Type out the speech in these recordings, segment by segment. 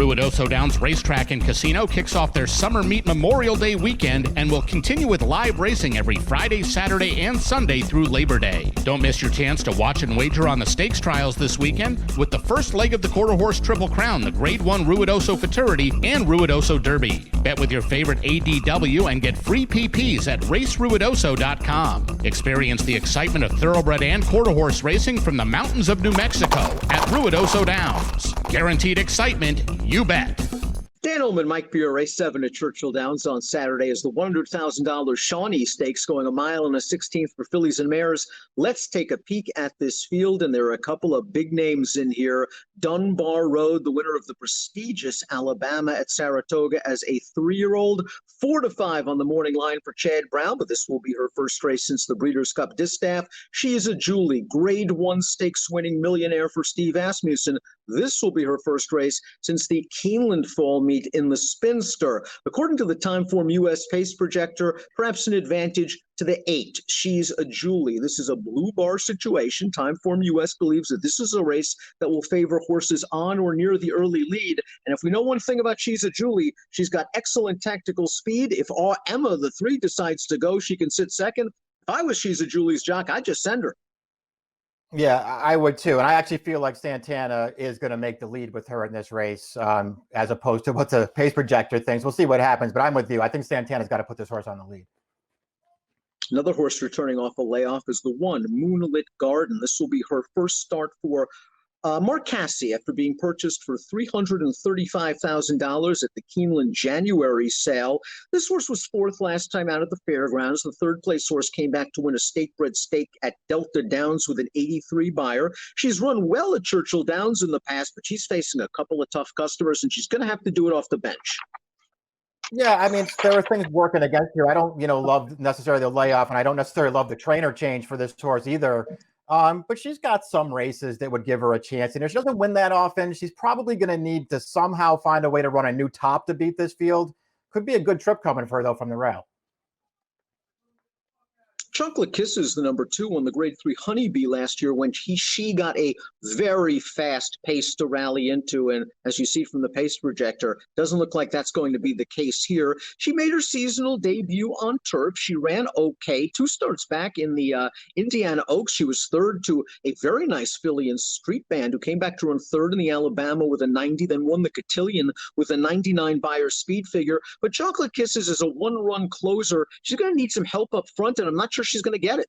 Ruidoso Downs Racetrack and Casino kicks off their Summer Meet Memorial Day weekend and will continue with live racing every Friday, Saturday, and Sunday through Labor Day. Don't miss your chance to watch and wager on the stakes trials this weekend with the first leg of the Quarter Horse Triple Crown, the Grade 1 Ruidoso Futurity, and Ruidoso Derby. Bet with your favorite ADW and get free PPs at raceruidoso.com. Experience the excitement of thoroughbred and quarter horse racing from the mountains of New Mexico at Ruidoso Downs. Guaranteed excitement, you bet. Dan Illman, Mike Beer, race 7 at Churchill Downs on Saturday is the $100,000 Shawnee Stakes, going a mile and a 16th for fillies and mares. Let's take a peek at this field, and there are a couple of big names in here. Dunbar Road, the winner of the prestigious Alabama at Saratoga as a 3-year-old. 4-5 on the morning line for Chad Brown, but this will be her first race since the Breeders' Cup Distaff. She is a Julie, Grade 1 stakes winning millionaire for Steve Asmussen. This will be her first race since the Keeneland Fall meet in the Spinster. According to the Timeform US Pace Projector, perhaps an advantage to the 8. She's a Julie. This is a blue bar situation. Timeform US believes that this is a race that will favor horses on or near the early lead. And if we know one thing about She's a Julie, she's got excellent tactical speed. If Emma, the 3, decides to go, she can sit second. If I was She's a Julie's jock, I'd just send her. Yeah, I would too. And I actually feel like Santana is going to make the lead with her in this race, as opposed to what the pace projector thinks. We'll see what happens, but I'm with you. I think Santana's got to put this horse on the lead. Another horse returning off a layoff is the 1, Moonlit Garden. This will be her first start for Mark Cassie after being purchased for $335,000 at the Keeneland January sale. This horse was 4th last time out at the fairgrounds. The 3rd place horse came back to win a state-bred stake at Delta Downs with an 83 buyer. She's run well at Churchill Downs in the past, but she's facing a couple of tough customers, and she's going to have to do it off the bench. Yeah, I mean, there are things working against her. I don't, love necessarily the layoff, and I don't necessarily love the trainer change for this horse either. But she's got some races that would give her a chance. And if she doesn't win that often, she's probably going to need to somehow find a way to run a new top to beat this field. Could be a good trip coming for her, though, from the rail. Chocolate Kisses, the number 2, won the Grade 3 Honeybee last year when she got a very fast pace to rally into. And as you see from the pace projector, doesn't look like that's going to be the case here. She made her seasonal debut on turf. She ran okay. 2 starts back in the Indiana Oaks. She was 3rd to a very nice filly in Street Band, who came back to run 3rd in the Alabama with a 90, then won the Cotillion with a 99 buyer speed figure. But Chocolate Kisses is a 1-run closer. She's going to need some help up front, and I'm not sure she's going to get it.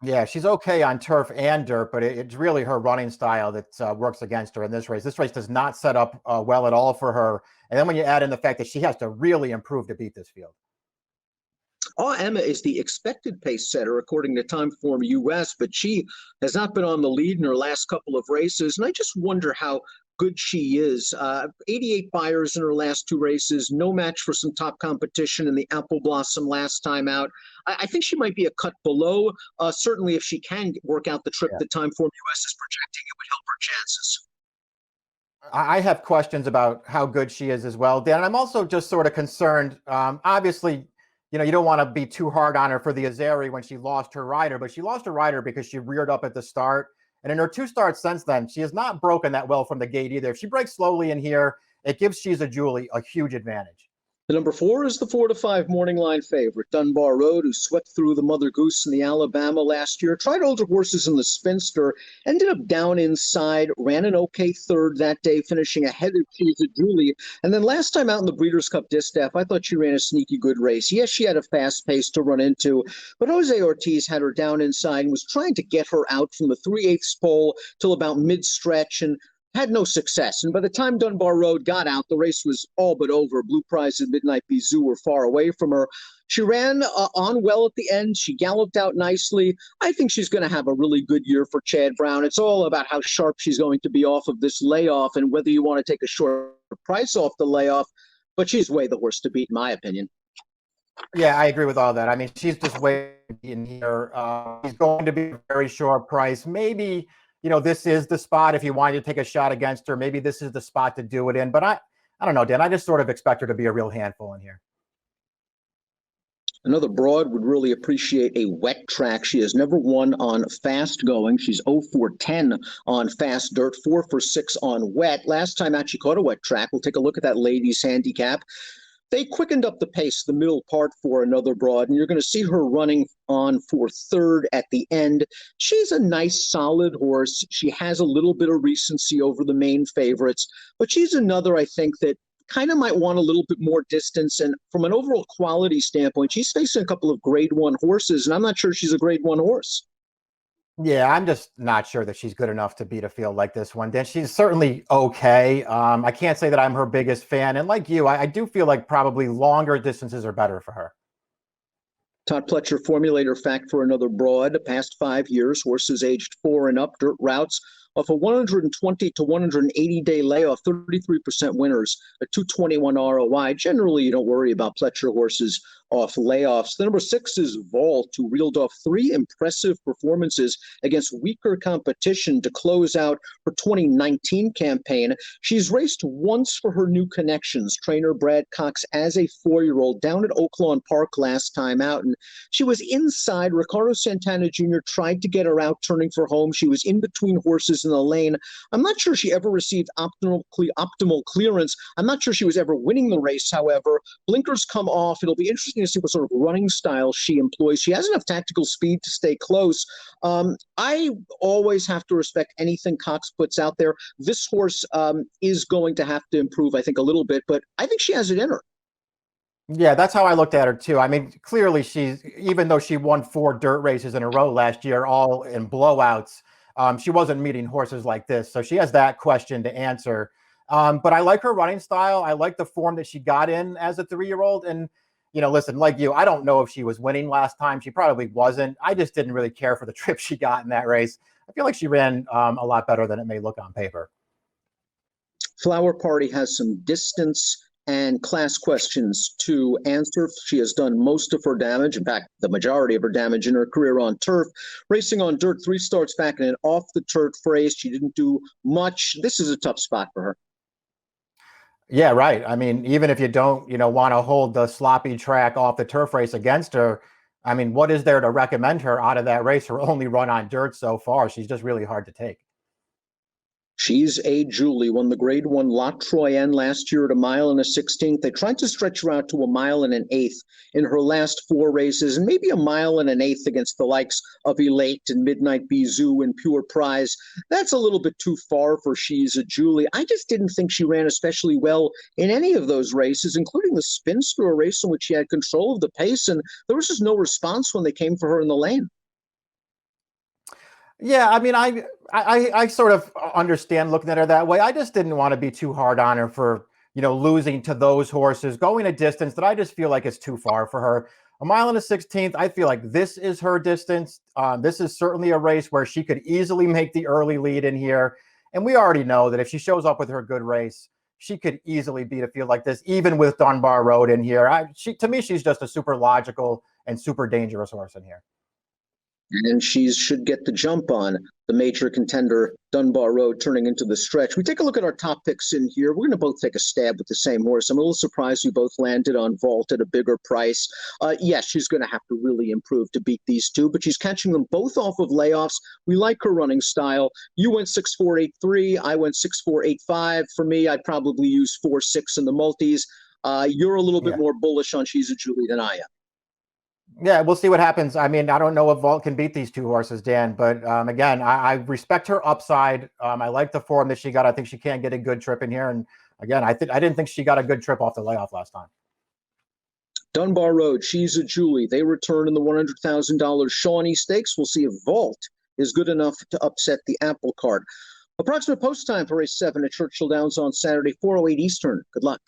Yeah, she's okay on turf and dirt, but it's really her running style that works against her in this race. This race does not set up well at all for her. And then when you add in the fact that she has to really improve to beat this field. Emma is the expected pace setter according to Timeform US, but she has not been on the lead in her last couple of races. And I just wonder how good she is. 88 buyers in her last 2 races, no match for some top competition in the Apple Blossom last time out. I think she might be a cut below. Certainly, if she can work out the trip that Timeform US is projecting, it would help her chances. I have questions about how good she is as well, Dan. I'm also just sort of concerned. Obviously, you don't want to be too hard on her for the Azeri when she lost her rider, but she lost her rider because she reared up at the start. And in her 2 starts since then, she has not broken that well from the gate either. If she breaks slowly in here, it gives She's a Julie a huge advantage. The number 4 is the 4-5 morning line favorite, Dunbar Road, who swept through the Mother Goose in the Alabama last year. Tried older horses in the Spinster, ended up down inside, ran an okay 3rd that day, finishing ahead of She's a Julie. And then last time out in the Breeders' Cup Distaff, I thought she ran a sneaky good race. Yes, she had a fast pace to run into, but Jose Ortiz had her down inside and was trying to get her out from the 3/8 pole till about mid-stretch, and had no success. And by the time Dunbar Road got out, the race was all but over. Blue Prize and Midnight Bizou were far away from her. She ran on well at the end. She galloped out nicely. I think she's going to have a really good year for Chad Brown. It's all about how sharp she's going to be off of this layoff and whether you want to take a short price off the layoff. But she's way the horse to beat, in my opinion. Yeah, I agree with all that. I mean, she's just way in here. She's going to be a very short price. Maybe this is the spot if you wanted to take a shot against her. Maybe this is the spot to do it in. But I don't know, Dan. I just sort of expect her to be a real handful in here. Another broad would really appreciate a wet track. She has never won on fast going. She's 0 for 10 on fast dirt, 4 for 6 on wet. Last time out she caught a wet track. We'll take a look at that ladies handicap. They quickened up the pace, the middle part for another broad, and you're going to see her running on for third at the end. She's a nice, solid horse. She has a little bit of recency over the main favorites, but she's another, I think, that kind of might want a little bit more distance. And from an overall quality standpoint, she's facing a couple of grade 1 horses, and I'm not sure she's a grade 1 horse. Yeah, I'm just not sure that she's good enough to beat a field like this one. Then she's certainly okay. I can't say that I'm her biggest fan. And like you, I do feel like probably longer distances are better for her. Todd Pletcher, formulator fact for another broad. Past 5 years, horses aged 4 and up, dirt routes off a 120 to 180 day layoff, 33% winners, a 221 ROI. Generally, you don't worry about Pletcher horses off layoffs. The number 6 is Vault, who reeled off 3 impressive performances against weaker competition to close out her 2019 campaign. She's raced once for her new connections, trainer Brad Cox as a 4-year-old down at Oaklawn Park last time out. And she was inside. Ricardo Santana Jr. tried to get her out turning for home. She was in between horses in the lane. I'm not sure she ever received optimal clearance. I'm not sure she was ever winning the race, however. Blinkers come off. It'll be interesting to see what sort of running style she employs. She has enough tactical speed to stay close. I always have to respect anything Cox puts out there. This horse is going to have to improve, I think, a little bit, but I think she has it in her. Yeah, that's how I looked at her too. I mean, clearly even though she won 4 dirt races in a row last year, all in blowouts, she wasn't meeting horses like this. So she has that question to answer. But I like her running style. I like the form that she got in as a 3-year-old. And, you know, listen, like you, I don't know if she was winning last time. She probably wasn't. I just didn't really care for the trip she got in that race. I feel like she ran a lot better than it may look on paper. Flower Party has some distance and class questions to answer. She has done most of her damage, in fact, the majority of her damage in her career on turf. Racing on dirt, 3 starts back in an off-the-turf race. She didn't do much. This is a tough spot for her. Yeah, right. I mean, even if you don't, want to hold the sloppy track off the turf race against her, I mean, what is there to recommend her out of that race? Her only run on dirt so far. She's just really hard to take. She's a Julie, won the grade 1 La Troyenne last year at 1 1/16. They tried to stretch her out to 1 1/8 in her last 4 races, and maybe 1 1/8 against the likes of Elate and Midnight Bizou and Pure Prize. That's a little bit too far for She's a Julie. I just didn't think she ran especially well in any of those races, including the Spinster race in which she had control of the pace, and there was just no response when they came for her in the lane. Yeah, I mean, I sort of understand looking at her that way. I just didn't want to be too hard on her for, losing to those horses, going a distance that I just feel like is too far for her. 1 1/16, I feel like this is her distance. This is certainly a race where she could easily make the early lead in here. And we already know that if she shows up with her good race, she could easily beat a field like this, even with Dunbar Road in here. To me, she's just a super logical and super dangerous horse in here. And she should get the jump on the major contender, Dunbar Road, turning into the stretch. We take a look at our top picks in here. We're going to both take a stab with the same horse. I'm a little surprised we both landed on Vault at a bigger price. Yes, she's going to have to really improve to beat these two, but she's catching them both off of layoffs. We like her running style. You went 6-4-8-3. I went 6-4-8-5. For me, I'd probably use 4-6 in the multis. You're a little bit more bullish on She's a Julie than I am. Yeah, we'll see what happens. I mean, I don't know if Vault can beat these two horses, Dan, but again, I respect her upside. I like the form that she got. I think she can get a good trip in here. And again, I didn't think she got a good trip off the layoff last time. Dunbar Road, She's a Julie. They return in the $100,000 Shawnee Stakes. We'll see if Vault is good enough to upset the apple cart. Approximate post time for race 7 at Churchill Downs on Saturday, 4:08 Eastern. Good luck.